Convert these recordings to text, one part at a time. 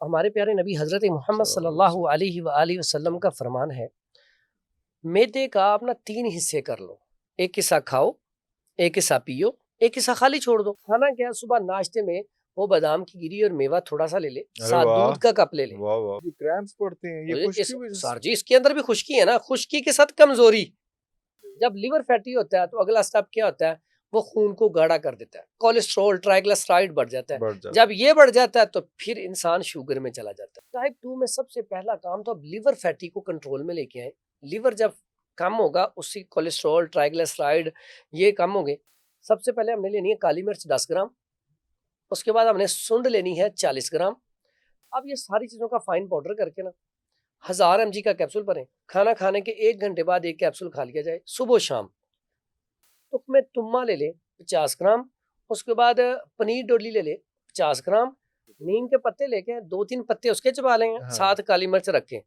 हमारे प्यारे नबी हज़रत मोहम्मद सल्लल्लाहु अलैहि वसल्लम का फरमान है, मैदे का आप ना 3 हिस्से कर लो, एक हिस्सा खाओ, एक हिस्सा पियो, एक हिस्सा खाली छोड़ दो। खाना क्या, सुबह नाश्ते में वो बादाम की गिरी और मेवा थोड़ा सा ले ले, अरे साथ वाह! दूध का कप ले ले। वाह, वाह! ये क्रैम्प्स पड़ते हैं, ये तो इस खुश्की वजह से? सर जी, इसके अंदर भी खुश्की है ना, खुश्की के साथ कमजोरी। जब लिवर फैटी होता है तो अगला स्टेप क्या होता है, वो खून को गाढ़ा कर देता है, कोलेस्ट्रॉल ट्राइग्लिसराइड बढ़ जाता है। बढ़ जाता जब है। ये बढ़ जाता है तो फिर इंसान शुगर में चला जाता है। टाइप 2 में सबसे पहला काम तो अब लिवर फैटी को कंट्रोल में लेके आए। लिवर जब कम होगा, उससे कोलेस्ट्रॉल ट्राइग्लिसराइड ये कम होंगे। सबसे पहले हमने लेनी है काली मिर्च 10 ग्राम, उसके बाद हमने सुंड लेनी है 40 ग्राम। अब ये सारी चीज़ों का फाइन पाउडर करके ना 1000 mg का कैप्सूल भरें। खाना खाने के 1 घंटे बाद एक कैप्सूल खा लिया जाए, सुबह शाम। तुक में तुम्मा ले ले 50 ग्राम, उसके बाद पनीर डोली ले ले 50 ग्राम, नीम के पत्ते लेके 2-3 पत्ते उसके चबा लें, हाँ। साथ काली मिर्च रखें।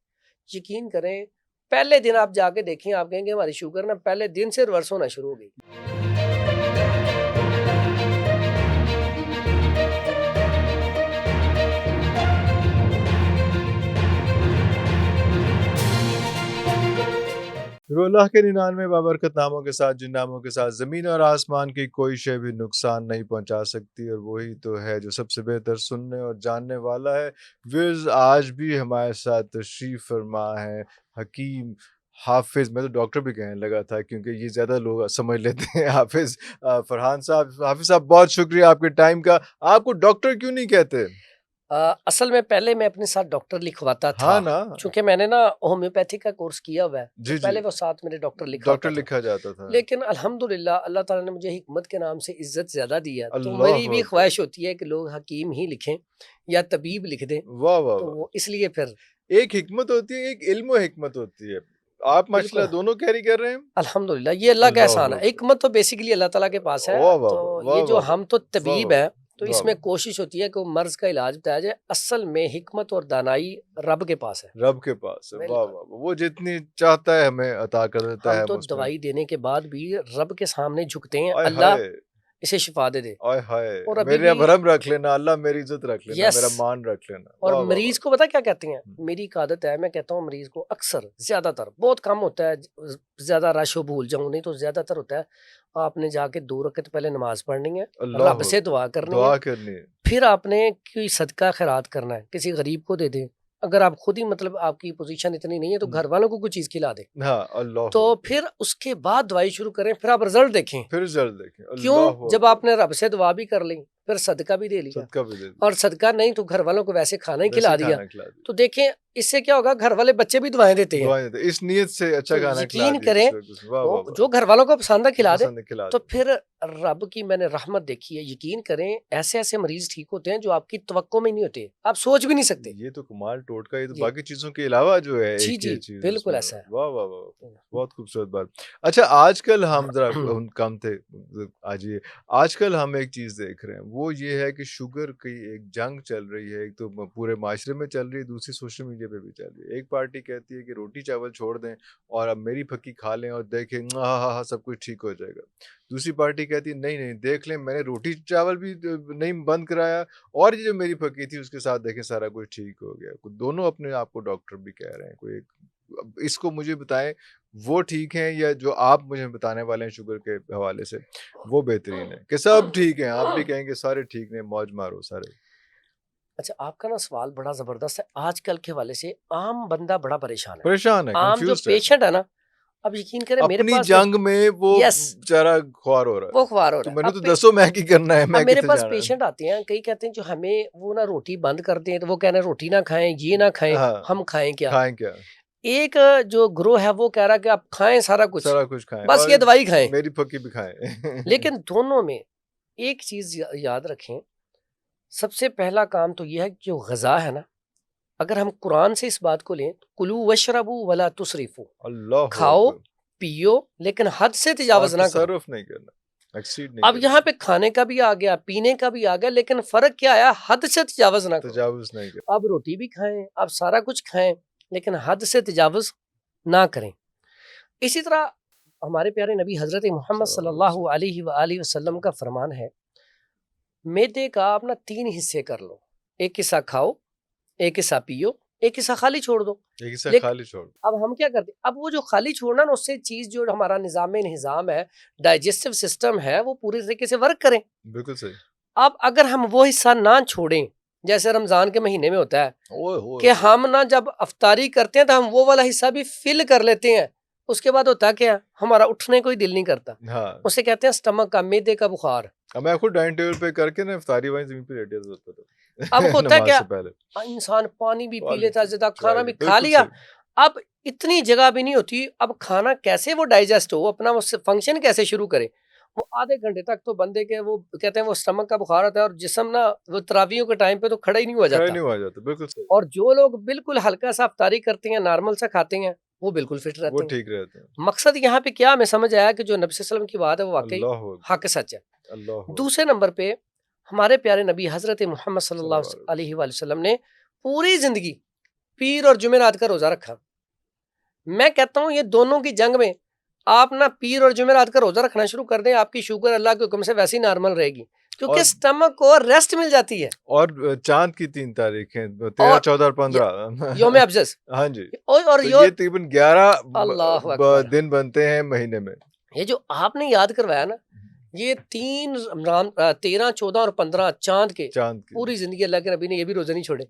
यकीन करें, पहले दिन आप जाके देखें, आप कहेंगे हमारी शुगर ना पहले दिन से रिवर्स होना शुरू हो गई। फिर अल्लाह के 99 बाबरकत नामों के साथ, जिन नामों के साथ ज़मीन और आसमान की कोई शय भी नुकसान नहीं पहुंचा सकती, और वही तो है जो सबसे बेहतर सुनने और जानने वाला है। व्यूअर्स, आज भी हमारे साथ तशरीफ़ फरमा है हकीम हाफ़िज़, मैं तो डॉक्टर भी कहने लगा था क्योंकि ये ज़्यादा लोग समझ लेते हैं, हाफ़िज़ फ़रहान साहब। हाफ़िज़ साहब, बहुत शुक्रिया आपके टाइम का। आपको डॉक्टर क्यों नहीं कहते? असल में पहले मैं अपने साथ डॉक्टर लिखवाता था, हाँ ना। क्योंकि मैंने ना होम्योपैथी का कोर्स किया हुआ है, तो जी, जी। पहले वो साथ मेरे डॉक्टर डॉक्टर लिखवाता था। लिखा जाता था। लेकिन अल्हम्दुलिल्लाह अल्लाह ताला ने मुझे हिकमत के नाम से इज़्ज़त ज़्यादा दी है, तो मेरी अल्लाहु भी अकबर! ख्वाहिश होती है कि लोग हकीम ही लिखें या तबीब लिख दें, वाह, वाह, तो वाह! वो इसलिए फिर एक हिकमत होती है, एक इल्म व हिकमत होती है। आप बिल्कुल माशाल्लाह दोनों कैरी कर रहे हैं। अल्हम्दुलिल्लाह ये अल्लाह का एहसान अल्लाहु है। अकबर! हिकमत तो बेसिकली अल्लाह ताला के पास है। वाह, वाह, तो वाह! ये वाह, जो वाह, वाह! हम तो वाह, तबीब वाह, हैं, तो वाह, इसमें वाह! कोशिश होती है कि वो मर्ज़ का इलाज बताया जाए। असल में हिकमत और दानाई रब के पास है। रब के पास है। वाह, बिल्कुल। वाह, वाह! वो जितनी चाहता है हमें अता कर देता हम है, तो हम उसमें दवाई देने के बाद भी रब के सामने झुकते हैं, आय अल्लाह हाय! इसे शिफा दे दे। आय हाय! और अभी मेरा भी भरम रख लेना, अल्लाह मेरी इज़्ज़त रख लेना, यस। मेरा मान रख लेना। और वाह, वाह, वाह! मरीज को पता क्या कहते हैं? हुँ। मेरी एक आदत है, मैं कहता हूँ मरीज को अक्सर, ज्यादातर, बहुत कम होता है ज्यादा रश हो भूल जाऊं, नहीं तो ज्यादातर होता है आपने जाके 2 रकत पहले नमाज पढ़नी है, रब अल्लाहु से अकबर! दुआ करनी है, दुआ करनी है। फिर आपने कोई सदका खैरात करना है, किसी गरीब को दे दें। अगर आप खुद ही मतलब आपकी पोजीशन इतनी नहीं है तो हुँ। घर वालों को कुछ चीज खिला दे। हाँ, अल्लाहु तो अकबर! फिर उसके बाद दवाई शुरू करें, फिर आप रिजल्ट देखें। फिर रिज़ल्ट देखें। क्यों? अल्लाहु जब अकबर! आपने रब से दुआ भी कर ली, फिर सदका भी दे लिया, सदका भी दे दिया। और सदका नहीं तो घर वालों को वैसे खाना ही वैसे खिला ही दिया, खाना खिला दिया। तो देखें इससे क्या होगा, घर वाले बच्चे भी दुआएं देते हैं। दुआएँ देते, इस नीयत से अच्छा तो खाना खिला यकीन दिया करें, जिस वक़्त। वाह, वाह, वो वाह! जो घर वालों को पसंद है जो खिला दे, पसंद है खिला तो दिया। फिर रब की मैंने रहमत देखी है। यकीन करें, ऐसे ऐसे मरीज ठीक होते हैं जो आपकी तवक्को में नहीं होते, आप सोच भी नहीं सकते। ये तो कमाल टोटका, ये तो जी बाकी चीज़ों के अलावा जो है जी एक जी, ये चीज़ बिल्कुल इसमें। ऐसा है। वाह, वाह, वाह! बहुत खूबसूरत बात। अच्छा, आजकल हम ज़रा उन कम थे, आज ये आजकल हम एक चीज़ देख रहे हैं, वो ये है कि शुगर की एक जंग चल रही है। एक तो पूरे माशरे में चल रही है, दूसरी सोशल मीडिया पे भी चल रही है। एक पार्टी कहती है कि रोटी चावल छोड़ दें और अब मेरी फक्की खा लें और देखें, हाँ, हाँ, हाँ, सब कुछ ठीक हो जाएगा। दूसरी पार्टी कहती है, नहीं, नहीं, देख लें, मैंने रोटी चावल भी नहीं बंद कराया, और ये जो मेरी फकी थी उसके साथ देखें सारा कुछ ठीक हो गया। दोनों अपने आप को डॉक्टर भी कह रहे हैं। कोई एक, अब इसको मुझे बताएं, वो ठीक है या जो आप मुझे बताने वाले हैं शुगर के हवाले से, वो बेहतरीन है कि सब ठीक है? आप भी कहेंगे सारे ठीक हैं, मौज मारो सारे। अच्छा, आपका ना सवाल बड़ा जबरदस्त है। आजकल के वाले से आम बंदा बड़ा परेशान है। परेशान है, आम जो कंफ्यूज है, पेशेंट है ना, अब यकीन करें मेरे अपनी पास जंग में वो यस, बेचारा ख्वार हो रहा वो है। ख्वार हो तो रहा है। मैंने तो दसो मैं की करना है, अब मैं मेरे कितने पास जाना है। पेशेंट आते हैं, कई कहते हैं जो हमें वो ना रोटी बंद कर दें, तो वो कह रहे हैं रोटी ना खाएं, ये ना खाएं, हाँ, हम खाएं क्या? खाएं क्या? एक जो ग्रोह है वो कह रहा है कि आप खाएं सारा कुछ, सारा कुछ खाएं बस और ये दवाई खाएं। मेरी फकी भी खाएं। लेकिन दोनों में एक चीज याद रखें, सबसे पहला काम तो यह है कि जो गजा है ना, अगर हम कुरान से इस बात को लें, तो कुलू वशरबू वला तुसरिफू, अल्लाहु खाओ अकबर! पियो लेकिन हद से और तजावज ना करो। तसर्रुफ़ नहीं करना, एक्सीड नहीं अब यहाँ करना, पे खाने का भी आ गया, पीने का भी आ गया, लेकिन फर्क क्या आया, हद से तजावज ना करो। तजावुज़ नहीं करना। आप रोटी भी खाएं, आप सारा कुछ खाएं, लेकिन हद से तजावज ना करें। इसी तरह हमारे प्यारे नबी हजरत मोहम्मद सल्लल्लाहु अलैहि वसल्लम का फरमान है, मैदे का आप ना 3 हिस्से कर लो, एक हिस्सा खाओ, एक हिस्सा पियो, एक हिस्सा खाली छोड़ दो। एक हिस्सा लेकिन खाली छोड़। अब हम क्या करते हैं, अब वो जो खाली छोड़ना ना, उससे चीज जो हमारा निजाम है, डाइजेस्टिव सिस्टम है, वो पूरी तरीके से वर्क करें। बिल्कुल सही। अब अगर हम वो हिस्सा ना छोड़ें, जैसे रमजान के महीने में होता है ओए होए कि होए। हम ना जब अफ्तारी करते हैं तो हम वो वाला हिस्सा भी फिल कर लेते हैं, उसके बाद होता क्या, हमारा उठने को ही दिल नहीं करता। हाँ, उसे कहते हैं स्टमक का, मैदे का बुखार। अब मैं खुद डाइनिंग टेबल पे करके ना इफ्तारी वहीं ज़मीन पे लेटे होता था अब होता नमाज क्या, से पहले। इंसान पानी भी पी पानी लेता, पी, ज्यादा चाय खाना भी, भी खा बिल्कुल लिया। सही। अब इतनी जगह भी नहीं होती, अब खाना कैसे वो डाइजेस्ट हो, अपना वो फंक्शन कैसे शुरू करे। वो आधे घंटे तक तो बंदे के, वो कहते हैं वो स्टमक का बुखार होता है, और जिस्म ना वो तरावियों के टाइम पे तो खड़ा ही नहीं हुआ खड़ा जाता। नहीं हुआ जाता, बिल्कुल सही। और जो लोग बिल्कुल हल्का सा अफ्तारी करते हैं, नॉर्मल सा खाते हैं, वो बिल्कुल फिट वो रहते हैं। ठीक रहते हैं। मकसद यहाँ पे क्या हमें समझ आया कि जो नबी सल्लल्लाहु अलैहि वसल्लम की बात है वो वाकई अल्लाहु अकबर, हक सच है। अल्लाहु अकबर। दूसरे नंबर पे हमारे प्यारे नबी हजरत मोहम्मद सल्लल्लाहु सल्लल्लाहु अलैहि अलैहि वसल्लम ने पूरी जिंदगी पीर और जुमेरात का रोजा रखा। मैं कहता हूँ ये दोनों की जंग में आप ना पीर और जुमेरात का रोजा रखना शुरू कर दें, आपकी शुगर अल्लाह के हुक्म से वैसी नॉर्मल रहेगी, क्योंकि और स्टमक को रेस्ट मिल जाती है। और चाँद की 3 तारीखें 13, और 14 और योम 15 अफजज, हाँ जी, और तो यो ये तकरीबन 11 अल्लाह अकबर, दिन बनते हैं महीने में। ये जो आपने याद करवाया ना, ये 3 रमजान, 13, 14 और 15 चांद के, चाँद की। पूरी जिंदगी अल्लाह के नबी ने ये भी रोजे नहीं छोड़े।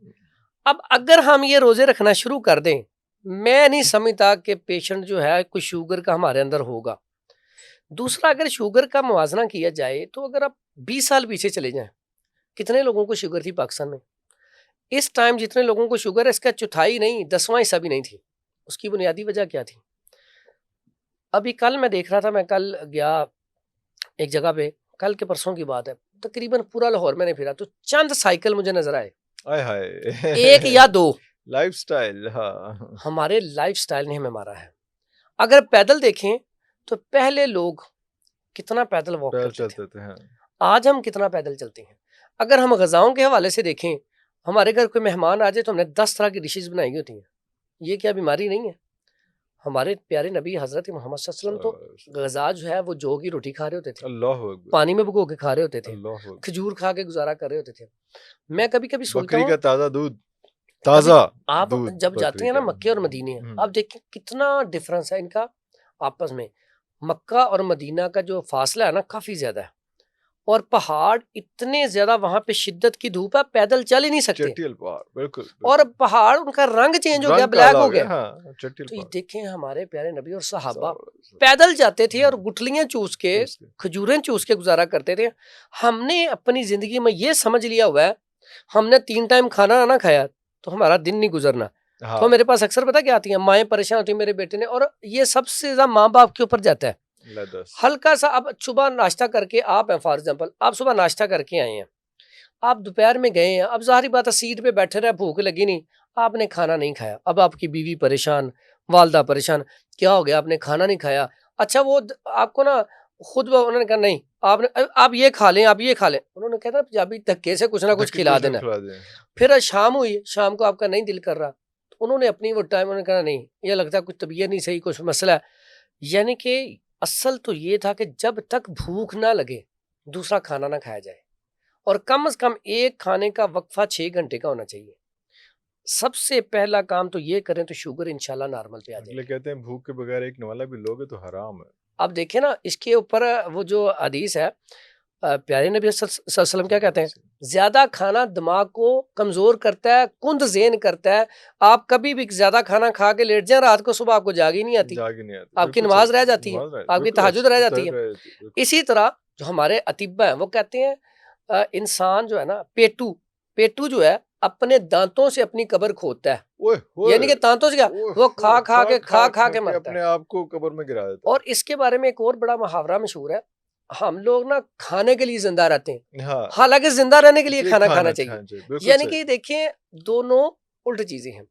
अब अगर हम ये रोजे रखना शुरू कर दें, मैं नहीं समझता कि पेशेंट जो है कोई शुगर का हमारे अंदर होगा। दूसरा, अगर शुगर का मुवाजना किया जाए तो अगर आप 20 साल पीछे चले जाएं, कितने लोगों को शुगर थी पाकिस्तान में? इस टाइम जितने लोगों को शुगर है, इसका चौथाई नहीं, 10वां हिस्सा भी नहीं थी। उसकी बुनियादी वजह क्या थी? अभी कल मैं देख रहा था, मैं कल गया एक जगह पे, कल के परसों की बात है, तकरीबन पूरा लाहौर मैंने फिरा तो चंद साइकिल मुझे नजर आए, आय एक या हाय! दो। लाइफ़स्टाइल हाँ, हमारे लाइफस्टाइल ने हमें मारा है। अगर पैदल देखें तो पहले लोग कितना पैदल वॉक पैदल करते थे, चलते थे, हाँ। आज हम कितना पैदल चलते हैं। अगर हम गजाओं के हवाले से देखें, हमारे घर कोई मेहमान आ जाए तो हमने 10 तरह की डिशेज बनाई होती हैं। ये क्या बीमारी नहीं है? हमारे प्यारे नबी हजरत मोहम्मद सल्लल्लाहु अलैहि वसल्लम तो गजा जो है वो जौ की रोटी खा रहे होते थे, अल्लाहु अकबर, पानी में भिगो के खा रहे होते थे, अल्लाहु अकबर। खजूर खा के गुजारा कर रहे होते थे। मैं कभी कभी सोचता बकरी हूँ, का ताज़ा दूध, अभी ताज़ा आप दूध जब जाते बकरी हैं ना का। मक्के और मदीने, हुँ, आप देखें कितना डिफरेंस है इनका आपस में। मक्का और मदीना का जो फासला है ना, काफी ज्यादा है, और पहाड़ इतने ज्यादा, वहां पे शिद्दत की धूप है, पैदल चल ही नहीं सकते, चटियल पहाड़, बिल्कुल, और बिल्कुल। पहाड़ उनका रंग चेंज हो गया, रंग ब्लैक काला हो हो गया, गया। हाँ, चटियल तो ये पहाड़। देखें हमारे प्यारे नबी और सहाबा सा पैदल जाते थे और हुँ, गुठलियां चूस के, तो उसके खजूरें चूस के गुजारा करते थे। हमने अपनी जिंदगी में ये समझ लिया हुआ है, हमने 3 टाइम खाना ना खाया तो हमारा दिन नहीं गुजरना। तो हाँ, मेरे पास अक्सर पता क्या आती है, माएँ परेशान होती है मेरे बेटे ने, और ये सबसे ज्यादा माँ बाप के ऊपर जाता है। लेदस। हल्का सा, अब सुबह नाश्ता करके आप हैं, फॉर एग्जाम्पल आप सुबह नाश्ता करके आए हैं, आप दोपहर में गए हैं, अब जाहिर बात है सीट पे बैठे रहे, भूख लगी नहीं, आपने खाना नहीं खाया, अब आपकी बीवी परेशान, वालदा परेशान, क्या हो गया आपने खाना नहीं खाया। अच्छा वो आपको ना खुद उन्होंने कहा नहीं, आपने आप ये खा लें, आप ये खा लें, उन्होंने कहा था पंजाबी धक्के से कुछ ना कुछ धक्के खिला कुछ ना देना। खिला दें। फिर आज शाम हुई, शाम को आपका नहीं दिल कर रहा, तो उन्होंने अपनी वो टाइम, उन्होंने कहा नहीं, ये लगता है कुछ तबीयत नहीं सही, कुछ मसला है। यानी कि असल तो ये था कि जब तक भूख ना लगे दूसरा खाना ना खाया जाए, और कम से कम एक खाने का वक्फा 6 घंटे का होना चाहिए। सबसे पहला काम तो ये करें तो शुगर इंशाल्लाह नॉर्मल पे आ अगले जाएगी। कहते हैं भूख के बगैर एक नवाला भी लोगे तो हराम है। अब देखें ना, इसके ऊपर वो जो हदीस है, प्यारे नबी सल्लल्लाहु अलैहि वसल्लम क्या कहते हैं, ज्यादा खाना दिमाग को कमजोर करता है, कुंद ज़ेन करता है। आप कभी भी ज्यादा खाना खा के लेट जाए रात को, सुबह आपको जाग ही नहीं आती, जाग ही नहीं आती, आपकी बिल्कुल नमाज सही। रह जाती है, नमाज़ रह आपकी बिल्कुल तहज्जुद रह जाती है। रह जाती है, बिल्कुल। इसी तरह जो हमारे अतिब्बा हैं वो कहते हैं, इंसान जो है ना, पेटू पेटू जो है अपने दांतों से अपनी कब्र खोदता है। ओए होए! यानी कि दांतों से क्या, ओए वो होए! खा के मरता है। अपने आप को कब्र में गिरा देता और इसके बारे में एक और बड़ा मुहावरा मशहूर है, हम लोग ना खाने के लिए जिंदा रहते हैं, है। हाँ, हालांकि जिंदा रहने के लिए इसलिए खाना खाना खाना हाँ चाहिए। जी, बिल्कुल यानी सही। कि देखिए दोनों उल्ट चीजें हैं।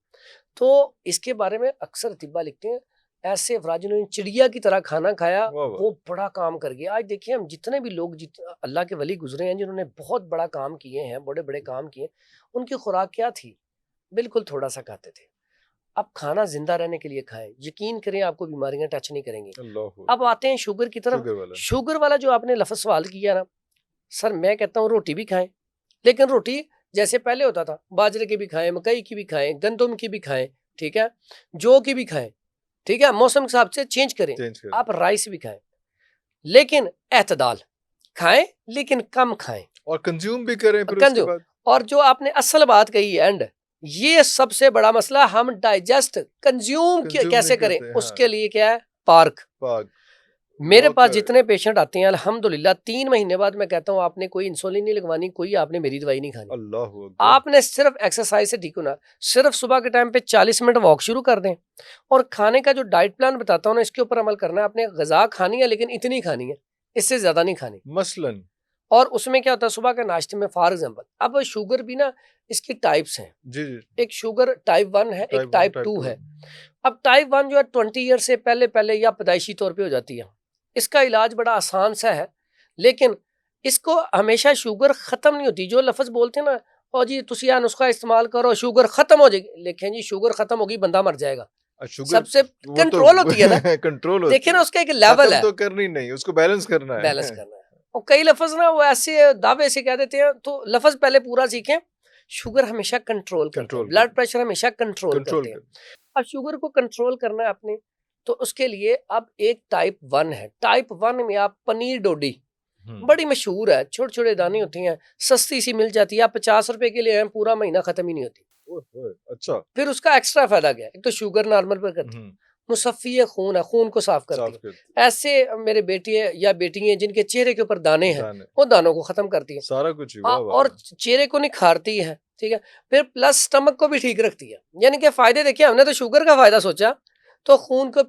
तो इसके बारे में अक्सर अतिब्बा लिखते हैं, ऐसे अफराद जिन्होंने चिड़िया की तरह खाना खाया वाह, वाह! वो बड़ा काम कर गया। आज देखिए हम जितने भी लोग अल्लाह के वली गुजरे हैं, जिन्होंने बहुत बड़ा काम किए हैं, बड़े बड़े काम किए, उनकी खुराक क्या थी? बिल्कुल थोड़ा सा खाते थे। अब खाना जिंदा रहने के लिए खाएं, यकीन करें आपको बीमारियां टच नहीं करेंगी। अल्लाहू अब आते हैं शुगर की तरफ। शुगर वाला। शुगर वाला जो आपने लफ्ज़ सवाल किया ना, सर मैं कहता हूँ रोटी भी खाएं, लेकिन रोटी जैसे पहले होता था बाजरे की भी खाएं, मकई की भी खाएं, गंदम की भी खाएं, ठीक है, जौ की भी खाएं, ठीक है, मौसम के हिसाब से चेंज करें। आप राइस भी खाएं, लेकिन एतदाल खाएं, लेकिन कम खाएं और कंज्यूम भी करें फिर उसके कंज्यूम। बाद। और जो आपने असल बात कही एंड, ये सबसे बड़ा मसला, हम डाइजेस्ट कंज्यूम कैसे नहीं करें, करते, हाँ। उसके लिए क्या है, पार्क। मेरे पास जितने पेशेंट आते हैं अल्हम्दुलिल्लाह 3 महीने बाद मैं कहता हूँ आपने कोई इंसुलिन नहीं लगवानी, कोई आपने मेरी दवाई नहीं खानी, अल्लाह हू अकबर। आपने सिर्फ एक्सरसाइज से ठीक होना। सिर्फ सुबह के टाइम पे 40 मिनट वॉक शुरू कर दें, और खाने का जो डाइट प्लान बताता हूँ ना, इसके ऊपर अमल करना है। आपने गजा खानी है, लेकिन इतनी खानी है, इससे ज्यादा नहीं खानी। मसलन और उसमें क्या होता है, सुबह के नाश्ते में फॉर एग्जाम्पल, अब शुगर भी ना इसकी टाइप्स हैं। जी जी, एक शुगर टाइप 1 है, एक टाइप 2 है। है। अब टाइप 1 जो है 20 ईयर से पहले पहले या पैदाइशी तौर पे हो जाती है। इसका इलाज बड़ा आसान सा है, लेकिन इसको हमेशा शुगर खत्म नहीं होती। जो लफ्ज बोलते हैं ना, और जी तुसी यह नुस्खा इस्तेमाल करो शुगर खत्म हो जाएगी, लेकिन जी शुगर खत्म होगी, बंदा मर जाएगा। शुगर सबसे वो कंट्रोल होती है ना, कंट्रोल होती देखिए ना, है, उसका एक लेवल खत्म है, तो करनी नहीं, उसको बैलेंस करना है। बैलेंस करना है। और कई लफ्ज ना वो ऐसे दावे से कह देते हैं, तो लफ्ज पहले पूरा सीखें। शुगर हमेशा कंट्रोल करते हैं, ब्लड प्रेशर हमेशा कंट्रोल करते हैं। अब शुगर को कंट्रोल करना है आपने, तो उसके लिए अब एक टाइप 1 है। टाइप 1 में आप पनीर डोडी, बड़ी मशहूर है, छोटे छोटे दाने होती हैं, सस्ती सी मिल जाती है, आप 50 रुपए के लिए पूरा महीना खत्म ही नहीं होती। अच्छा, फिर उसका एक्स्ट्रा फायदा क्या है, एक तो शुगर नॉर्मल पर करती है, मुसफ़्फ़ी खून है, खून को साफ करती है। ऐसे मेरे बेटी है या बेटी हैं जिनके चेहरे के ऊपर दाने हैं, वो दानों को खत्म करती है, सारा कुछ ही। और चेहरे को निखारती है, ठीक है। फिर प्लस स्टमक को भी ठीक रखती है। यानी कि फायदे देखिए, हमने तो शुगर का फायदा सोचा, तो खून को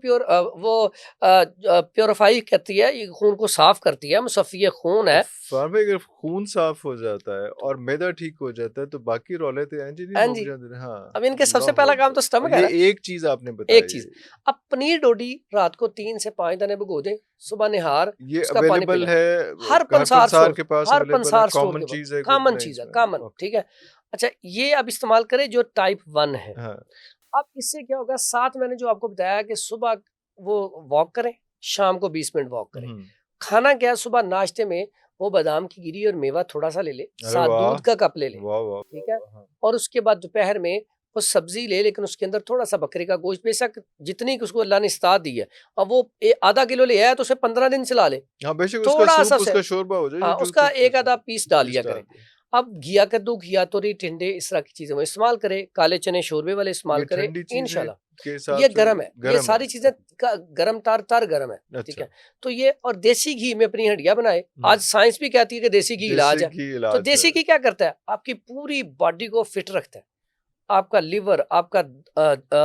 प्योरीफाई करती है, ये खून को साफ करती है, मुसफ़्फ़ी खून है। अगर खून साफ हो जाता है और मैदा ठीक हो जाता है, तो बाकी रौलतें नहीं जाती। हाँ, अब इनके सबसे पहला काम तो स्टमक है ना। ये एक चीज आपने बताई, एक चीज, अब पनीर डोडी रात को 3 से 5 दाने भिगो दें, सुबह निहार ये उसका पानी अवेलेबल पिलाएं। है हर पंसार स्टोर के पास, हर पंसार स्टोर कॉमन के चीज है, कॉमन चीज है, कॉमन, ठीक है। अच्छा, ये अब इस्तेमाल करें जो टाइप 1 है। अब इससे क्या होगा, साथ मैंने जो आपको बताया कि सुबह वो वॉक करें, शाम को 20 मिनट वॉक करें। खाना क्या है, सुबह नाश्ते में वो बादाम की गिरी और मेवा थोड़ा सा ले ले, साथ दूध का कप ले ले, ठीक है। और उसके बाद दोपहर में वो सब्जी ले, लेकिन उसके अंदर थोड़ा सा बकरे का गोश्त, बेशक जितनी उसको अल्लाह ने इस्तात दी है, अब वो आधा किलो ले आया तो उसे 15 दिन चला ले, थोड़ा सा उसका शोरबा हो जाए, उसका एक आधा पीस डाल लिया करें। अब घिया कद्दू, घिया तोरी, टिंडे, इस तरह की चीजें वो इस्तेमाल करें। काले चने शोरबे वाले इस्तेमाल करें, इंशाल्लाह। ये गर्म है, ये सारी चीजें गर्म तार गर्म है, ठीक है। तो ये, और देसी घी में अपनी हड्डियां बनाए। आज साइंस भी कहती है कि देसी घी इलाज है। तो देसी घी क्या करता है, आपकी पूरी बॉडी को फिट रखता है, आपका लिवर, आपका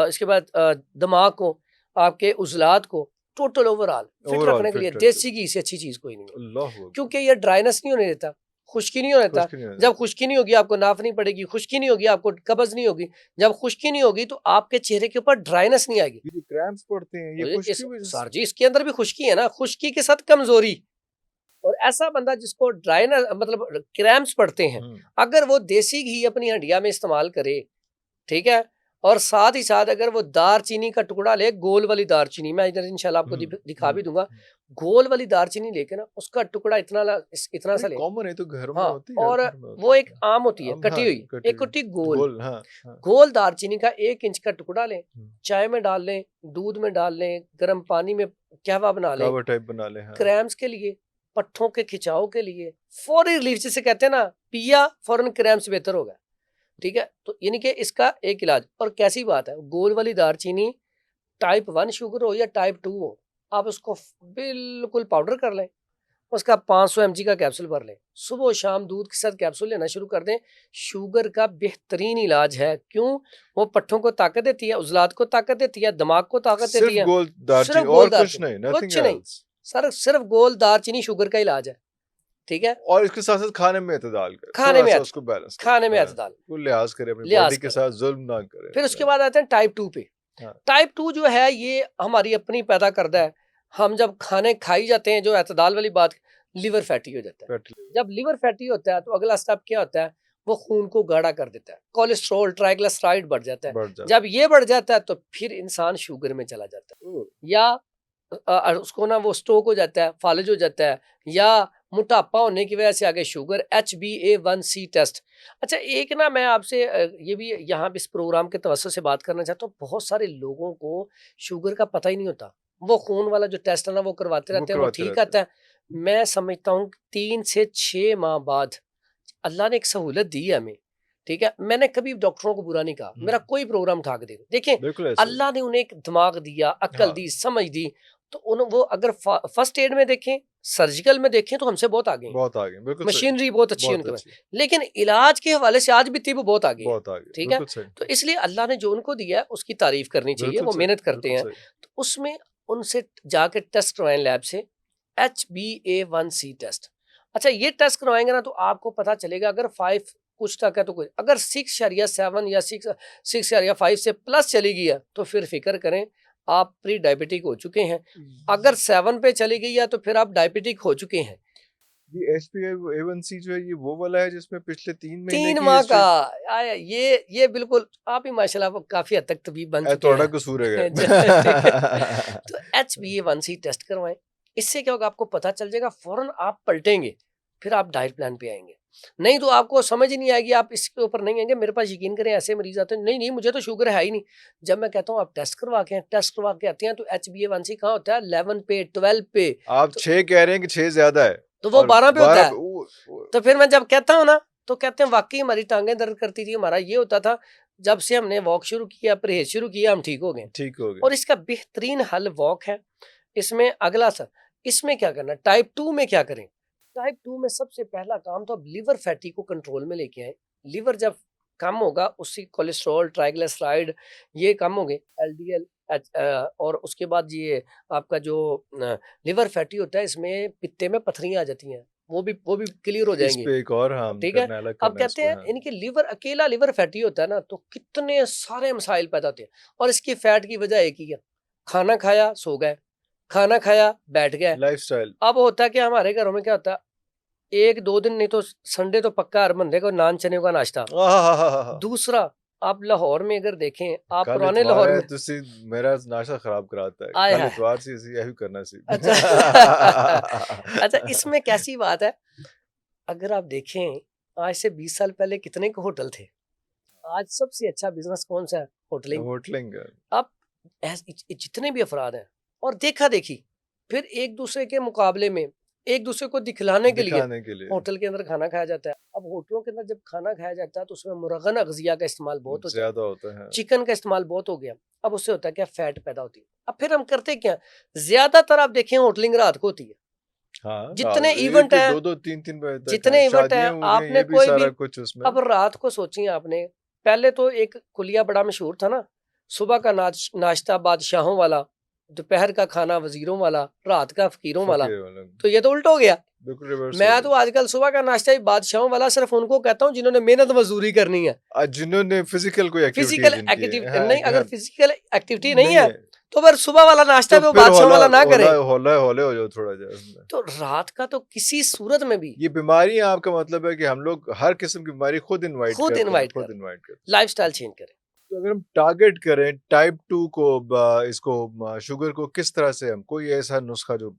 इसके बाद दिमाग को, आपके उजलात को, टोटल ओवरऑल फिट रखने के लिए देसी घी से अच्छी चीज कोई नहीं है। क्योंकि ये ड्राइनेस नहीं होने देता, खुश्की नहीं होने देता। जब खुश्की नहीं होगी आपको नाफ नहीं पड़ेगी, खुश्की नहीं होगी आपको कब्ज नहीं होगी। जब खुश्की नहीं होगी तो आपके चेहरे के ऊपर ड्राइनेस नहीं आएगी। ये क्रैम्प्स पड़ते हैं, ये खुश्की सर जी, इसके अंदर भी खुश्की है ना, खुश्की के साथ कमजोरी। और ऐसा बंदा जिसको ड्राइनेस मतलब क्रैम्प्स पड़ते हैं, अगर वो देसी घी अपनी हड्डियां में इस्तेमाल करे, ठीक है, और साथ ही साथ अगर वो दारचीनी का टुकड़ा ले, गोल वाली दारचीनी, मैं इधर इंशाल्लाह आपको दिखा भी दूंगा, गोल वाली दारचीनी लेके ना, उसका टुकड़ा इतना सा ले, कॉमन है तो घर में होती है, और वो एक आम होती है कटी हुई, एक होती गोल, गोल दारचीनी का 1 इंच का टुकड़ा लें, चाय में डाल लें, दूध में डाल लें, गर्म पानी में कहवा बना लें, क्रैम्प्स के लिए, पट्ठों के खिंचाव के लिए, फौरी रिलीफ जिसे कहते हैं ना, पिया फौरन क्रैम्प्स बेहतर होगा, ठीक है। तो यानी कि इसका एक इलाज। और कैसी बात है, गोल वाली दारचीनी, टाइप 1 शुगर हो या टाइप 2 हो, आप उसको बिल्कुल पाउडर कर लें, उसका 500 mg का कैप्सूल भर लें, सुबह शाम दूध के साथ कैप्सूल लेना शुरू कर दें। शुगर का बेहतरीन इलाज है। क्यों? वो पट्ठों को ताकत देती है, उजलात को ताकत देती है, दिमाग को ताकत देती है। सिर्फ गोल दारचीनी, कुछ नहीं सर, सिर्फ गोल दारचीनी शुगर का इलाज है, ठीक है। और इसके साथ साथ खाने में एतदाल करें, खाने में उसको बैलेंस करें, खाने में एतदाल, लिहाज करें, अपनी बॉडी के साथ जुल्म ना करें। फिर उसके बाद आते हैं टाइप 2 पे। टाइप 2 जो है ये हमारी अपनी पैदा करता है। हम जब खाने खाई जाते हैं, जो एतदाल वाली बात, लिवर फैटी हो जाता है। जब लिवर फैटी होता है तो अगला स्टेप क्या होता है, वो खून को गाढ़ा कर देता है, कोलेस्ट्रॉल, ट्राइग्लिसराइड बढ़ जाता है। जब ये बढ़ जाता है तो फिर इंसान शुगर में चला जाता है, या उसको ना वो स्ट्रोक हो जाता है, फालिज हो जाता है, या मोटापा होने की वजह से आगे शुगर, HbA1c टेस्ट। अच्छा एक ना मैं आपसे ये भी यहाँ इस प्रोग्राम के तवज्जो से बात करना चाहता हूँ, बहुत सारे लोगों को शुगर का पता ही नहीं होता, वो खून वाला जो टेस्ट है ना वो करवाते वो रहते हैं, वो करवाते ठीक रहते आता है। मैं समझता हूँ 3 से 6 माह बाद अल्लाह ने एक सहूलत दी है हमें, ठीक है? मैंने कभी डॉक्टरों को बुरा नहीं कहा, हैं। मेरा कोई प्रोग्राम उठा के देखो। देखें, बिल्कुल ऐसे ही। अल्लाह ने उन्हें एक दिमाग दिया, अक्ल हाँ, दी, समझ दी, तो वो अगर फर्स्ट एड में देखें, सर्जिकल में देखें तो हमसे बहुत आगे हैं। बहुत आगे, बिल्कुल सही, मशीनरी बहुत अच्छी है बहुत उनके पास, अच्छी, लेकिन इलाज के हवाले से आज भी तिब बहुत आगे है, बहुत आगे, ठीक है? बिल्कुल सही, तो इसलिए अल्लाह ने जो उनको दिया है उसकी तारीफ करनी चाहिए, बिल्कुल वो सही, मेहनत करते बिल्कुल हैं। सही। तो उसमें उनसे जाके टेस्ट करवाएं लैब से, HbA1c टेस्ट। अच्छा ये टेस्ट करवाएंगे ना तो आपको पता चलेगा, अगर 5 कुछ तक है तो कुछ, अगर 6.7 या 6.5 से प्लस चली गई है तो फिर फिक्र करें, आप प्री डायबिटिक हो चुके हैं। अगर 7 पे चली गई है तो फिर आप डायबिटिक हो चुके हैं। ये HbA1c जो है ये वो वाला है जिसमें पिछले 3 महीने 3 की माह का हिस्ट्री आया ये बिल्कुल आप ही माशाल्लाह काफ़ी हद तक तबीब बन चुके थोड़ा हैं। कसूर है ठीक है। क्या? तो HbA1c टेस्ट करवाएँ। इससे क्या होगा, आपको पता चल जाएगा, फ़ौरन आप पलटेंगे, फिर आप डाइट प्लान पे आएँगे। नहीं तो आपको समझ ही नहीं आएगी, आप इसके ऊपर नहीं आएँगे। मेरे पास यकीन करें ऐसे मरीज़ आते हैं, नहीं, नहीं मुझे तो शुगर है ही नहीं। जब मैं कहता हूँ आप टेस्ट करवा के आएँ, टेस्ट करवा के आते हैं तो HbA1c कहाँ होता है 11 पे, 12 पे, आप तो 6 कह रहे हैं कि 6 ज़्यादा है तो वो और 12 पे होता 12 है। पे वो तो फिर मैं जब कहता हूँ ना, तो कहते हैं वाक़ई हमारी टाँगें दर्द करती थी, हमारा ये होता था, जब से हमने वॉक शुरू किया, परहेज़ शुरू किया, हम ठीक हो गए। ठीक हो गए। और इसका बेहतरीन हल वॉक है। इसमें अगला इसमें क्या करना है, टाइप 2 में क्या करें? टाइप 2 में सबसे पहला काम तो अब लिवर फैटी को कंट्रोल में लेके आएँ। लिवर जब कम होगा, उससे कोलेस्ट्रॉल, ट्राइग्लिसराइड ये कम होंगे, एलडीएल, और उसके बाद ये आपका जो लिवर फैटी होता है, इसमें पित्ते में पथरियाँ आ जाती हैं, वो भी क्लियर हो इस जाएँगी। पे एक और हम ठीक है? करना अलग अब करना है कहते इसको हैं हाँ। इनके लिवर, अकेला लिवर फैटी होता है ना तो कितने सारे मसाइल पैदा होते हैं, और इसकी फैट की वजह एक ही है, खाना खाया सो गए, खाना खाया बैठ गए। लाइफ़स्टाइल अब होता है कि हमारे घरों में क्या होता है, 1-2 दिन नहीं तो संडे तो पक्का हर बंदे को नान चने का नाश्ता। आहाहाहा! दूसरा, आप लाहौर में अगर देखें, आप कल पुराने इतवार लाहौर है में, तुसी मेरा नाश्ता खराब कराता है। आय कल हाय! इतवार सी असी यही करना सी। अच्छा अच्छा इसमें कैसी बात है, अगर आप देखें आज से 20 साल पहले कितने के होटल थे, आज सबसे अच्छा बिजनेस कौन सा है? होटलिंग। होटलिंग अब जितने भी अफराद हैं, और देखा देखी, फिर एक दूसरे के मुकाबले में एक दूसरे को दिखलाने के लिए दिखाने के लिए होटल के अंदर खाना खाया जाता है। अब होटलों के अंदर जब खाना खाया जाता है तो उसमें मुरगन अगजिया का इस्तेमाल बहुत होता है, ज़्यादा होता है। चिकन का इस्तेमाल बहुत हो गया। अब उससे होता है क्या, फैट पैदा होती है। अब फिर हम करते क्या, ज्यादातर आप देखें होटलिंग रात को होती है। हाँ, जितने इवेंट 1-1, हैं, 2-2, 3-3 बजे तक है। जितने इवेंट हैं, शादियाँ हो रही हैं, आपने ये भी कोई भी, सारा कुछ उसमें। अब रात को सोचिए आपने, पहले तो एक कुलिया बड़ा मशहूर था ना, सुबह का नाश्ता बादशाहों वाला, दोपहर का खाना वजीरों वाला, रात का फकीरों वाला। फ़कीर वाला, तो ये तो उल्टा हो गया। बिल्कुल रिवर्स हो मैं तो गया। आजकल सुबह का नाश्ता ही बादशाहों वाला सिर्फ उनको कहता हूँ जिन्होंने मेहनत मजदूरी करनी है। जिन्होंने फ़िज़िकल कोई फिजिकल एक्टिविटीज़ जिनकी है। एक्टिविटी हाँ, नहीं, अगर हाँ, फिजिकल एक्टिविटी नहीं नहीं है है, तो फिर सुबह वाला नाश्ता तो भी वो फिर बादशाहों हौला वाला ना हौला करे। हौला हौले हो जाओ थोड़ा जा उसमें। तो रात का तो किसी सूरत में भी ये बीमारियाँ आपका मतलब है कि हम लोग हर किस्म की बीमारी खुद इनवाइट खुद करते हैं, इनवाइट खुद कर, इनवाइट करते हैं। लाइफस्टाइल चेंज करें। तो अगर हम टारगेट करें टाइप 2 को इसको शुगर को किस तरह से हम कोई ऐसा नुस्खा जो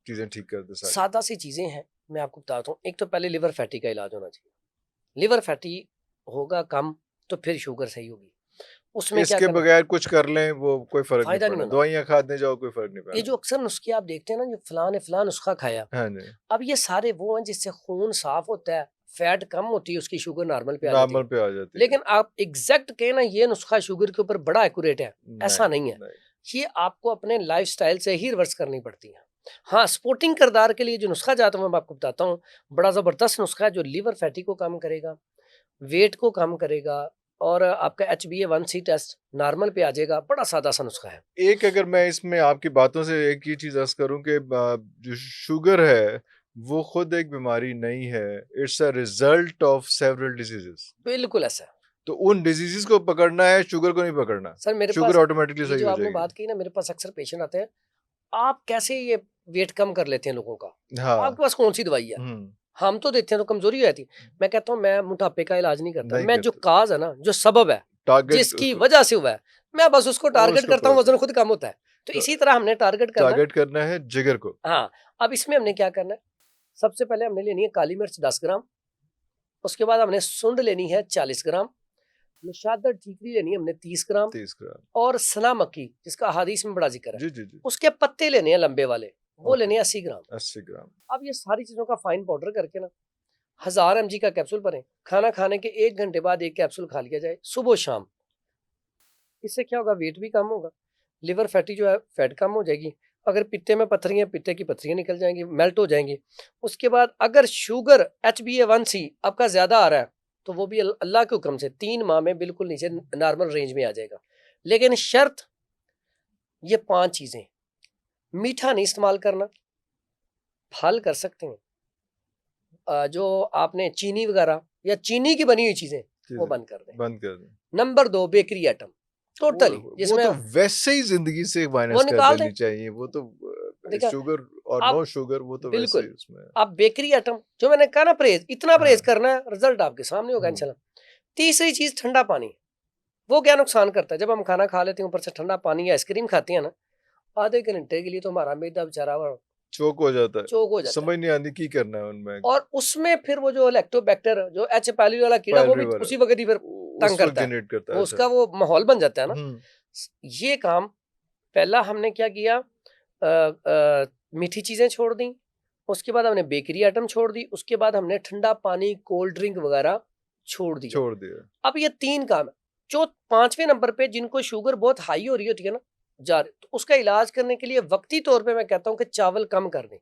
चीज़ें ठीक कर दे सारी? सादा सी चीजें हैं, मैं आपको बताता हूँ। एक तो पहले लिवर फैटी का इलाज होना चाहिए। लिवर फैटी होगा कम तो फिर शुगर सही होगी। उसमें क्या इसके करना, बगैर कुछ कर लें वो कोई फ़र्क नहीं फायदा नहीं पड़ना। होना। दवाइयाँ खाने जाओ कोई फ़र्क नहीं ये पड़ना। जो अक्सर नुस्खे आप देखते हैं ना, जो फलां ने फलां नुस्खा खाया, हाँ जी, अब ये सारे वो हैं जिससे खून साफ होता है, फैट कम होती है, उसकी शुगर नॉर्मल पे आ जाती नॉर्मल है। पे आ जाती है। लेकिन आप एग्जैक्ट कहें ना ये नुस्खा शुगर के ऊपर बड़ा एक्यूरेट है, ऐसा नहीं, नहीं है। नहीं। ये आपको अपने लाइफस्टाइल से ही रिवर्स करनी पड़ती है। हाँ, स्पोर्टिंग किरदार के लिए जो नुस्खा चाहता हूँ मैं आपको बताता हूँ, बड़ा ज़बरदस्त नुस्खा है जो लिवर फैटी को कम करेगा, वेट को कम करेगा, और आपका HbA1c टेस्ट नॉर्मल पे आ जाएगा। बड़ा सादा सा नुस्खा है। एक अगर मैं इसमें आपकी बातों से एक ही चीज़ अर्ज़ करूँ कि जो शुगर है, वो खुद एक बीमारी नहीं है। It's a result of several diseases. बिल्कुल ऐसा है। तो उन डिसीज़ेज़ को पकड़ना है, शुगर को नहीं पकड़ना। सर मेरे शुगर पास, ऑटोमैटिकली ये सही जो हो आपने जाएगी। बात की ना, मेरे पास अक्सर पेशेंट आते हैं, आप कैसे ये वेट कम कर लेते हैं लोगों का? हाँ। आपके पास कौन सी दवाई है? हुँ, हम तो देते हैं तो कमजोरी हो जाती है। मैं कहता हूँ मैं मोटापे का इलाज नहीं करता, नहीं मैं जो करते। काज है ना, जो सबब है, टारगेट जिसकी उसको वजह से हुआ है, मैं बस उसको टारगेट उसको करता हूँ, पकड़ वजन खुद कम होता है। तो तो इसी तरह हमने टारगेट करना है। टारगेट करना है जिगर को। हाँ, अब इसमें हमने क्या करना है, सबसे पहले हमने लेनी है काली मिर्च 10 ग्राम, उसके बाद हमने सुंड लेनी है 40 ग्राम, मुशादर ठीकरी लेनी है हमने 30 ग्राम, 30 ग्राम। और सना मक्की जिसका हदीस में बड़ा जिक्र है, जी जी जी। उसके पत्ते लेने हैं लंबे वाले, वो ओके। लेने हैं 80 ग्राम। 80 ग्राम। अब ये सारी चीजों का फाइन पाउडर करके ना 1000 mg का कैप्सूल भरें, खाना खाने के 1 घंटे बाद एक कैप्सूल खा लिया जाए सुबह शाम। इससे क्या होगा, वेट भी कम होगा, लिवर फैटी जो है फैट कम हो जाएगी, अगर पित्ते में पत्थरियां, पित्ते की पत्थरियां निकल जाएंगी, मेल्ट हो जाएंगी। उसके बाद अगर शुगर HbA1c आपका ज्यादा आ रहा है तो वो भी अल्लाह के हुक्म से 3 माह में बिल्कुल नीचे नॉर्मल रेंज में आ जाएगा। लेकिन शर्त ये 5 चीजें, मीठा नहीं इस्तेमाल करना, फल कर सकते हैं, जो आपने चीनी वगैरह या चीनी की बनी हुई चीजें वो बंद कर दें। बंद कर दें। नंबर 2 बेकरी आइटम टोटली, वो जिसमें तो वैसे ही जिंदगी से वो माइनस कर निकाल देनी दें। चाहिए, वो तो देखा, शुगर और आप नो शुगर वो तो वैसे बिल्कुल ही उसमें। आप बेकरी आइटम जो मैंने कहा ना परहेज, इतना परहेज हाँ। करना है, रिजल्ट आपके सामने होगा हम्म। इंशाल्लाह। तीसरी चीज ठंडा पानी, वो क्या नुकसान करता है, जब हम खाना खा लेते हैं ऊपर से ठंडा पानी या आइसक्रीम खाते हैं ना, आधे घंटे के लिए तो हमारा मैदा बेचारा चोक हो जाता है, चोक हो जाता है, समझ नहीं आती की करना है उनमें। और उसमें फिर वो जो लैक्टोबैक्टर जो H pylori वाला कीड़ा, वो पायलरी भी वाला उसी वक्त ही फिर उस तंग वक्त करता है, जनरेट करता है। वो अच्छा। उसका वो माहौल बन जाता है ना। हम्म। ये काम पहला हमने क्या किया, मीठी चीजें छोड़ दी, उसके बाद हमने बेकरी आइटम छोड़ दी, उसके बाद हमने ठंडा पानी, कोल्ड ड्रिंक वगैरह छोड़ दिया। छोड़ दिया। अब ये 3 काम है। जो 5वें नंबर पे जिनको शुगर बहुत हाई हो रही होती है ना, तो उसका इलाज करने के लिए वक्ती तौर पे मैं कहता हूँ कि चावल कम कर दें,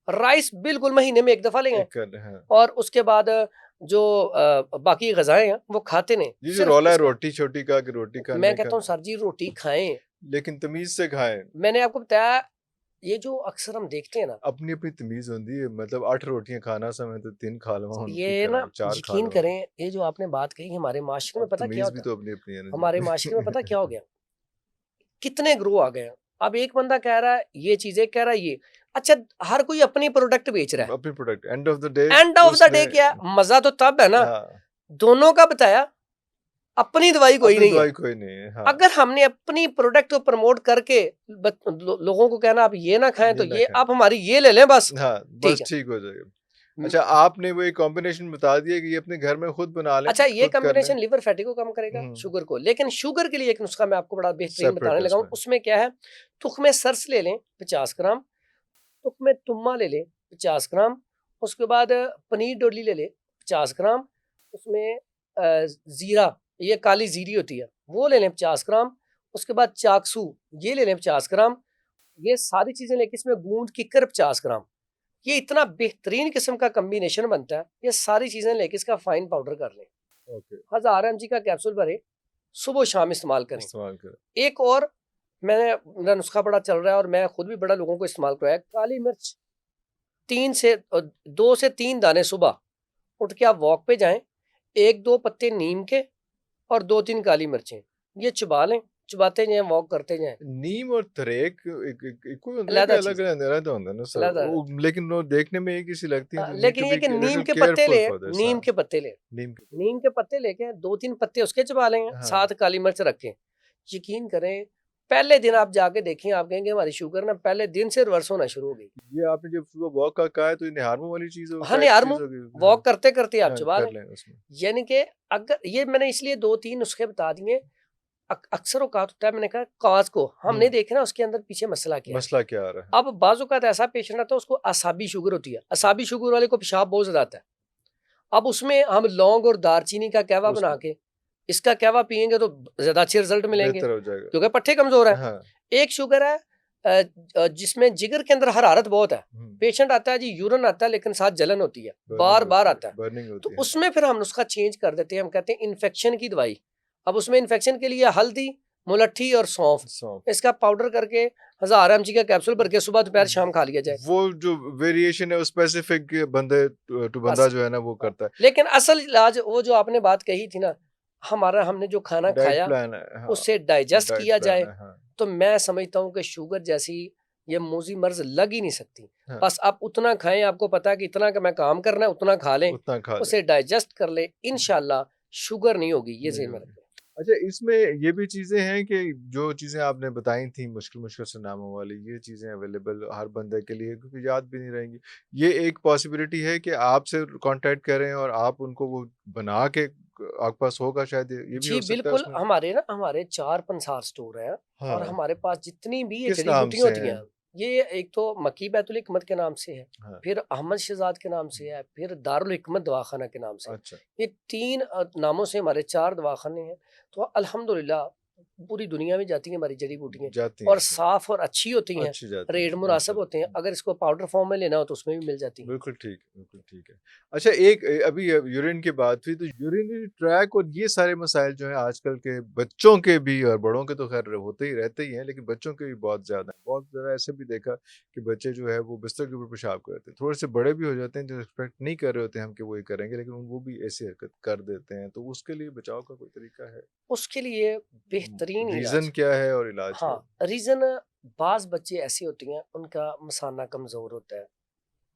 राइस बिल्कुल महीने में 1 दफा लेंगे, हाँ। और उसके बाद जो बाकी गजाएं हैं वो खाते नहीं। ये जो सिर्फ रौला है इसका, रोटी छोटी का कि रोटी खाने मैं का, कहता हूँ सर जी रोटी खाएं, लेकिन तमीज से खाएं। मैंने आपको बताया ये जो अक्सर हम देखते हैं ना, अपनी अपनी तमीज होती है, मतलब 8 रोटियां खाना समय तो 3 खा लवा उनकी ये ना 4 खा यकीन लवा। करें, ये जो आपने बात कही हमारे माशरे में अब पता क्या तमीज भी होता तो है, अपनी अपनी है ना हमारे जी। माशरे में पता क्या हो गया, कितने ग्रो आ गए हैं। अब एक बंदा कह रहा है ये चीजें, कह रहा है ये, अच्छा हर कोई अपनी प्रोडक्ट बेच रहा है, अपनी product end of the day, end of the day क्या मजा तो तब है ना, हाँ, दोनों का बताया, अपनी दवाई कोई अपनी नहीं है। दवाई कोई नहीं है। हाँ, अगर हमने अपनी प्रोडक्ट को प्रमोट करके लोगों को कहना आप ये ना खाएं, तो ये ना ये खाएं। आप हमारी ये ले लें बस, हाँ, ठीक बस है। ठीक हो जाएगा। अच्छा, आपने वो एक कॉम्बिनेशन बता दिया कि ये अपने घर में खुद बना लें, अच्छा, ये खुद कर लें। कॉम्बिनेशन लिवर फैटी को कम करेगा, शुगर को, लेकिन शुगर के लिए एक नुस्खा मैं आपको बड़ा बेहतरीन सेपरेट बताने है लगा हूँ। उसमें। उसमें क्या है, तुख्मे सरस ले लें 50 ग्राम, तुख्मे तुम्मा ले लें 50 ग्राम, उसके बाद पनीर डोली ले लें 50 ग्राम, उसमें जीरा, ये काली जीरी होती है वो ले लें 50 ग्राम, उसके बाद चाकसू ये ले लें 50 ग्राम, ये सारी चीजें लेके इसमें गूंद किकर 50 ग्राम, ये इतना बेहतरीन किस्म का कम्बिनेशन बनता है। ये सारी चीजें लेके इसका फाइन पाउडर कर लें, ओके, 1000 mg का कैप्सूल भरे, सुबह शाम इस्तेमाल करें। इस्तेमाल करें। एक और मेरा नुस्खा बड़ा चल रहा है और मैं खुद भी बड़ा लोगों को इस्तेमाल कराया, काली मिर्च 2 से 3 दाने सुबह उठ के आप वॉक पे जाएं, 1-2 पत्ते नीम के और 2-3 काली मिर्चें, ये चबा लें, चबाते जाएं, वॉक करते जाएं। नीम और तरेक कोई होता है अलग कि चीज, अलग होता है ना सर, अलग, लेकिन वो देखने में एक ही सी लगती है, तो नीड लेकिन टू ये बी कि नीम लिटिल के पत्ते केयरफुल ले, फॉर दिस। नीम हाँ, के पत्ते ले, नीम के, नीम के पत्ते लेके 2-3 पत्ते उसके चबा लेंगे, हाँ, साथ काली मिर्च रखें। यकीन करें पहले दिन आप जाके देखें, आप कहेंगे हमारी शुगर ना पहले दिन से रिवर्स होना शुरू हो गई। ये आपने जब सुबह वॉक का कहा है तो ये निहारमो वाली चीज हो, हाँ, टाइप निहारमो, चीज होगी। हाँ, वॉक करते करते आप हाँ, चबा कर लें। लें उसमें। यानी कि अगर ये मैंने इसलिए 2-3 नुस्खे बता दिए, अक्सर औकात होता है, मैंने कहा काज को हम नहीं देखे ना उसके अंदर पीछे मसला क्या है। मसला क्या आ रहा है? अब बाज़ औक़ात ऐसा पेशेंट आता है उसको असाबी शुगर होती है, असाबी शुगर वाले को पेशाब बहुत ज्यादा आता है। अब उसमें हम लौंग और दालचीनी का कहवा बना के इसका कहवा पियेंगे तो ज्यादा अच्छे रिजल्ट मिलेंगे, बेहतर हो जाएगा, क्योंकि पट्टे कमजोर है। हाँ, एक शुगर है जिसमें जिगर के अंदर हरारत बहुत है, पेशेंट आता है जी यूरिन आता है लेकिन साथ जलन होती है, बार बार आता है, बर्निंग तो होती है। उसमें फिर हम नुस्खा चेंज कर देते हैं, हम कहते हैं इन्फेक्शन की दवाई। अब उसमें इन्फेक्शन के लिए हल्दी, मुलट्ठी और सौंफ, इसका पाउडर करके 1000 mg का कैप्सूल भर के सुबह दोपहर शाम खा लिया जाए। वो जो वेरिएशन है वो स्पेसिफिक बंदे टू बंदा जो है ना वो करता है, लेकिन असल इलाज वो जो आपने बात कही थी ना, हमारा हमने जो खाना डाइट खाया प्लान है, हाँ, उससे डाइजेस्ट डाइट किया प्लान जाए, है, हाँ, तो मैं समझता हूँ कि शुगर जैसी ये मूजी मर्ज लग ही नहीं सकती। हाँ, बस आप उतना खाएं, आपको पता है कि इतना का मैं काम करना है, उतना खा लें, उतना खा लें। उसे डाइजेस्ट कर लें, इंशाल्लाह शुगर नहीं होगी, ये ज़हन में रखें। अच्छा, इसमें ये भी चीज़ें हैं कि जो चीज़ें आपने बताई थी मुश्किल-मुश्किल से नामों वाली, ये चीज़ें अवेलेबल हर बंदे के लिए क्योंकि याद भी नहीं रहेंगी। ये एक पॉसिबिलिटी है कि आपसे कॉन्टैक्ट करें और आप उनको वो बना के आपके पास होगा शायद ये भी जी, हो सकता है बिल्कुल, उसमें? हमारे 4 पंसार स्टोर हैं और हाँ, हमारे पास जितनी भी ये किस नाम जड़ी-बूटियाँ से होती हैं? हैं, ये एक तो मक्की बैतुल हिकमत के नाम से है, हाँ, फिर अहमद शहज़ाद के नाम से है, फिर दारुल हिकमत दवाखाना के नाम से है। अच्छा, ये 3 नामों से हमारे 4 दवाखाने हैं। तो अल्हम्दुलिल्लाह पूरी दुनिया में जाती हैं हमारी जड़ी-बूटियाँ जाती और हैं, हाँ, साफ़ और अच्छी होती हैं, अच्छी जाती रेट हैं, मुनासिब होते हैं। माशाल्लाह। अगर इसको पाउडर फॉर्म में लेना हो तो उसमें भी मिल जाती हैं। बिल्कुल ठीक है। अच्छा एक अभी यूरिन की बात हुई तो यूरिनरी ट्रैक और ये सारे मसाइल जो हैं आजकल के बच्चों के भी और बड़ों के तो ख़ैर होते ही रहते ही हैं, लेकिन बच्चों के भी बहुत ज़्यादा हैं। बहुत ज़्यादा ऐसे भी देखा कि बच्चे जो है वो बिस्तर के ऊपर पेशाब करते हैं। थोड़े से बड़े भी हो जाते हैं जो एक्सपेक्ट नहीं कर रहे होते हैं हम कि वो ये करेंगे, लेकिन वो भी ऐसी हरकत कर देते हैं। तो उसके लिए बचाव का कोई तरीका है? उसके लिए बेहतरीन रीज़न इलाज क्या है और इलाज क्या है? हाँ, रीज़न बाज़ बच्चे ऐसे होती हैं, उनका मसाना कमज़ोर होता है,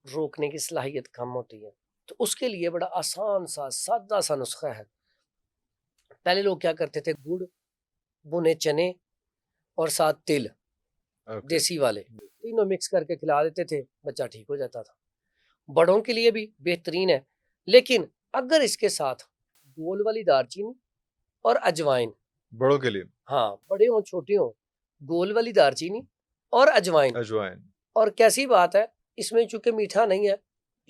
रोकने की सलाहियत कम होती है। तो उसके लिए बड़ा आसान सा, सादा सा नुस्ख़ा है। पहले लोग क्या करते थे, गुड़, भुने चने और साथ तिल, ओके। देसी वाले, तीनों मिक्स करके खिला देते थे, बच्चा ठीक हो जाता था। बड़ों के लिए भी बेहतरीन है, लेकिन अगर इसके साथ गोल वाली दालचीनी और अजवाइन, बड़ों के लिए हाँ, बड़े हों, छोटे हों, गोल वाली दालचीनी और अजवाइन। अजवाइन। और कैसी बात है, इसमें चूँकि मीठा नहीं है,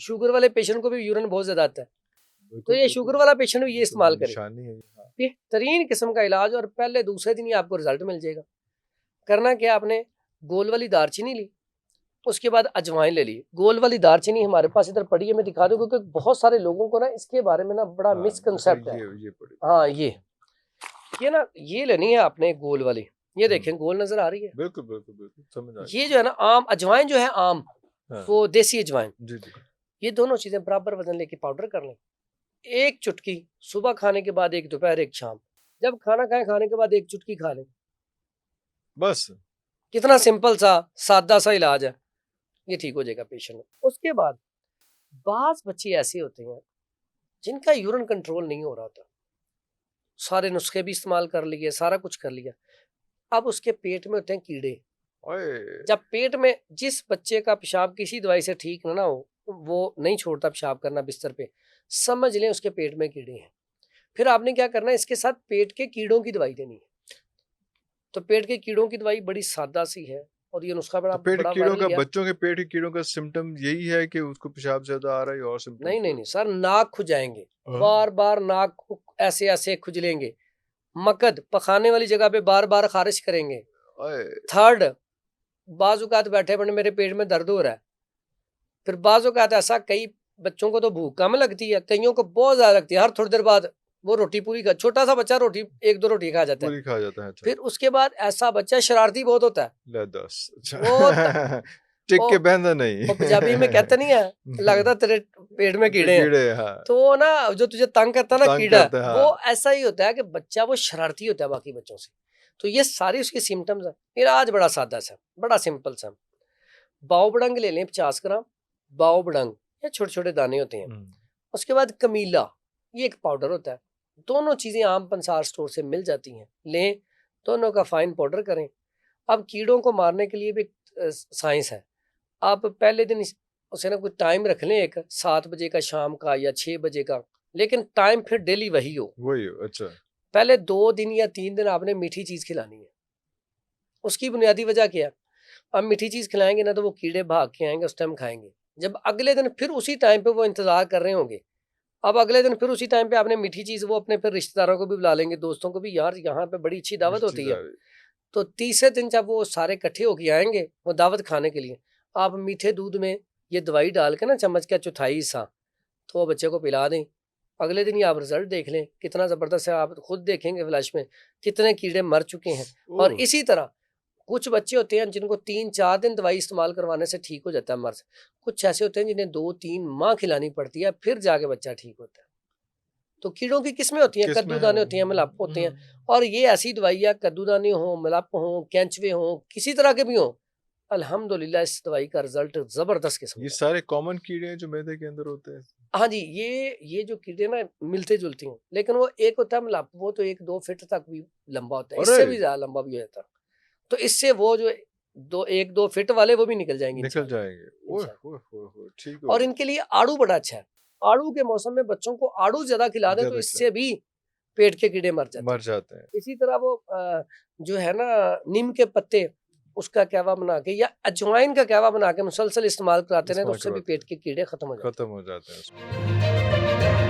शुगर वाले पेशेंट को भी यूरिन बहुत ज़्यादा आता है, तो बिल्कुल, ये बिल्कुल। शुगर वाला पेशेंट भी ये ये तो इस्तेमाल करे। निशानी है ये, हाँ। बेहतरीन किस्म का इलाज और पहले दूसरे दिन ही आपको रिज़ल्ट मिल जाएगा। करना क्या आपने, गोल वाली दालचीनी ली, उसके बाद अजवाइन ले ली। गोल वाली दालचीनी हमारे पास इधर पड़ी है, मैं दिखा दूँ क्योंकि बहुत सारे लोगों को ना इसके बारे में ना बड़ा हाँ, अच्छा मिसकंसेप्ट है। ये पड़ी। हाँ, ये ना ये लेनी है आपने गोल वाली। ये हुँ। देखें गोल नज़र आ रही है? बिल्कुल, समझ आ गई। ये जो है ना आम अजवाइन जो है आम, हाँ, वो देसी अजवाइन। जी, जी। ये दोनों चीज़ें बराबर वज़न लेके पाउडर कर लें। 1 चुटकी सुबह खाने के बाद, 1 दोपहर, 1 शाम। जब खाना खाएँ, खाने के बाद 1 चुटकी खा लें। बस, कितना सिंपल सा, सादा सा इलाज है। ये ठीक हो जाएगा पेशेंट। उसके बाद बाज़ बच्चे ऐसे होते हैं जिनका यूरिन कंट्रोल नहीं हो रहा होता। सारे नुस्खे भी इस्तेमाल कर लिए, सारा कुछ कर लिया। अब उसके पेट में होते हैं कीड़े। ओए! जब पेट में जिस बच्चे का पेशाब किसी दवाई से ठीक ना हो, वो नहीं छोड़ता पेशाब करना बिस्तर पे, समझ लें उसके पेट में कीड़े हैं। फिर आपने क्या करना है, इसके साथ पेट के कीड़ों की दवाई देनी है। तो पेट के कीड़ों की दवाई बड़ी सादा सी है और ये नुस्खा बड़ा तो पेट के बड़ा कीड़ों वायरल का गया। बच्चों के पेट के कीड़ों का सिम्पटम यही है कि उसको पेशाब ज़्यादा आ रहा है या और सिम्पटम्स नहीं, भी नहीं, नहीं होते सर, नाक खुजाएँगे, हैं? हाँ। बार-बार नाक ऐसे-ऐसे खुजलेंगे। मकद पखाने वाली जगह पे बार-बार ख़ारिश करेंगे। ओए! थर्ड, बाज़-औक़ात बैठे पड़े मेरे पेट में दर्द हो रहा है। फिर बाज़-औक़ात ऐसा, कई बच्चों को तो भूख कम लगती है, कइयों को बहुत ज़्यादा लगती है। हर थोड़ी देर बाद वो रोटी पूरी खा, छोटा-सा बच्चा रोटी 1-2 रोटी खा जाता है। पूरी खा जाता है, अच्छा। फिर उसके बाद ऐसा बच्चा शरारती बहुत होता है। ले दस अच्छा वो त टिक ओ के बहना नहीं। वो पंजाबी में कहते नहीं है, लगता तेरे पेट में कीड़े हैं। कीड़े हाँ, तो वो ना जो तुझे तंग करता है ना तंग कीड़ा, करते हैं, वो हाँ। ऐसा ही होता है कि बच्चा वो शरारती होता है बाकी बच्चों से। तो ये सारी उसकी सिम्पटम्स हैं। इलाज बड़ा सादा सा, बड़ा सिंपल सा। बाओ-बड़ंग ले लें 50 ग्राम, बाओ-बड़ंग, ये छोटे-छोटे दाने होते हैं। हुँ। उसके बाद कमीला, ये एक पाउडर होता है। दोनों चीज़ें आम पंसार स्टोर से मिल जाती हैं। लें, दोनों का फाइन पाउडर करें। अब कीड़ों को मारने के लिए भी साइंस है। आप पहले दिन उसे ना कोई टाइम रख लें, एक 7 बजे का शाम का या 6 बजे का, लेकिन टाइम फिर डेली वही हो। वही अच्छा। पहले 2 दिन या 3 दिन आपने मीठी चीज़ खिलानी है। उसकी बुनियादी वजह क्या है? आप मीठी चीज़ खिलाएँगे ना तो वो कीड़े भाग के आएँगे, उस टाइम खाएँगे। जब अगले दिन फिर उसी टाइम पे वो इंतज़ार कर रहे होंगे, अब अगले दिन फिर उसी टाइम पे आपने मीठी चीज़, वो अपने फिर रिश्तेदारों को भी बुला लेंगे, दोस्तों को भी, यार यहाँ पे बड़ी अच्छी दावत मिर्ची होती है। दाल तो तीसरे दिन जब वो सारे इकट्ठे होके आएँगे, वो दावत खाने के लिए, आप मीठे दूध में ये दवाई डाल के ना चम्मच का चौथाई हिस्सा, तो वो बच्चे को पिला दें। अगले दिन ही आप रिज़ल्ट देख लें, कितना ज़बरदस्त है, आप खुद देखेंगे फ्लैश में, कितने कीड़े मर चुके हैं। और ओह! इसी तरह कुछ बच्चे होते हैं जिनको 3-4 दिन दवाई इस्तेमाल करवाने से ठीक हो जाता है मर्ज़। कुछ ऐसे होते हैं जिन्हें 2-3 माह खिलानी पड़ती है, फिर जाके बच्चा ठीक होता है। तो कीड़ों की किस्में होती हैं, किसमें है? कद्दूदाने होते हैं, मिलाप होते हैं। हुँ। और ये ऐसी दवाई है, कद्दूदानी हों, मिलाप हों, केंचुए हों, किसी तरह के भी हों, अल्हम्दुलिल्लाह इस दवाई का रिज़ल्ट ज़बरदस्त किस्म ये का है। सारे कॉमन कीड़े हैं जो मैदे के अंदर होते हैं? हाँ जी, ये जो कीड़े ना मिलते-जुलती हैं, लेकिन वो एक होता है मिलाप, वो तो 1-2 फीट तक भी लंबा होता है, इससे भी अरे! ज़्यादा लंबा भी हो जाता है। तो इससे वो जो 1-2 फीट वाले वो भी निकल जाएँगे निकल इंशाल्लाह, जाएँगे। ओह! इंशाल्लाह। ओह! ओह! ओह! ठीक और हो इनके लिए आड़ू बड़ा अच्छा है। आड़ू के मौसम में बच्चों को आड़ू ज़्यादा खिला दें तो ज़्यादा खिला इससे भी पेट के कीड़े मर जाते मर हैं। जाते हैं। इसी तरह वो जो है ना नीम के पत्ते, उसका कहवा बना के या अजवाइन का कहवा बना के मुसलसल इस्तेमाल कराते रहें तो इस्तेमाल उससे भी करवाते पेट हैं, के कीड़े खत्म हो जाते खत्म हैं। हो जाते हैं उसमें।